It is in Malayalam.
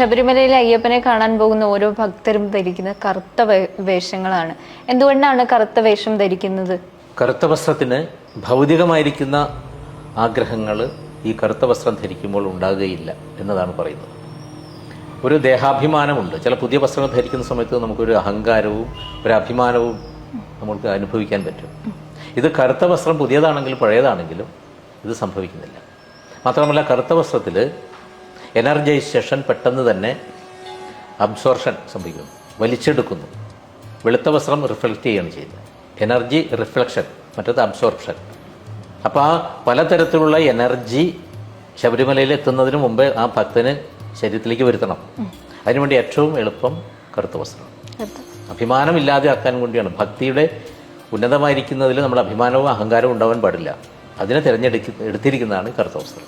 ശബരിമലയിൽ അയ്യപ്പനെ കാണാൻ പോകുന്ന ഓരോ ഭക്തരും ധരിക്കുന്ന കറുത്ത വേഷങ്ങളാണ്. എന്തുകൊണ്ടാണ് കറുത്ത വേഷം ധരിക്കുന്നത്? കറുത്ത വസ്ത്രത്തിന് ഭൗതികമായിരിക്കുന്ന ആഗ്രഹങ്ങൾ ഈ കറുത്ത വസ്ത്രം ധരിക്കുമ്പോൾ ഉണ്ടാകുകയില്ല എന്നതാണ് പറയുന്നത്. ഒരു ദേഹാഭിമാനമുണ്ട്. ചില പുതിയ വസ്ത്രങ്ങൾ ധരിക്കുന്ന സമയത്ത് നമുക്കൊരു അഹങ്കാരവും ഒരു അഭിമാനവും നമുക്ക് അനുഭവിക്കാൻ പറ്റും. ഇത് കറുത്ത വസ്ത്രം പുതിയതാണെങ്കിലും പഴയതാണെങ്കിലും ഇത് സംഭവിക്കുന്നില്ല. മാത്രമല്ല കറുത്ത വസ്ത്രത്തിൽ എനർജൈസേഷൻ പെട്ടെന്ന് തന്നെ അബ്സോർഷൻ സംഭവിക്കുന്നു, വലിച്ചെടുക്കുന്നു. വെളുത്ത വസ്ത്രം റിഫ്ലക്റ്റ് ചെയ്യുകയാണ് ചെയ്യുന്നത്. എനർജി റിഫ്ലക്ഷൻ, മറ്റത് അബ്സോർപ്ഷൻ. അപ്പോൾ ആ പലതരത്തിലുള്ള എനർജി ശബരിമലയിൽ എത്തുന്നതിന് മുമ്പേ ആ ഭക്തന് ശരീരത്തിലേക്ക് വരുത്തണം. അതിനുവേണ്ടി ഏറ്റവും എളുപ്പം കറുത്ത വസ്ത്രം. അഭിമാനമില്ലാതെ ആക്കാൻ വേണ്ടിയാണ്. ഭക്തിയുടെ ഉന്നതമായിരിക്കുന്നതിൽ നമ്മൾ അഭിമാനവും അഹങ്കാരവും ഉണ്ടാവാൻ പാടില്ല. അതിനെ എടുത്തിരിക്കുന്നതാണ് കറുത്ത വസ്ത്രം.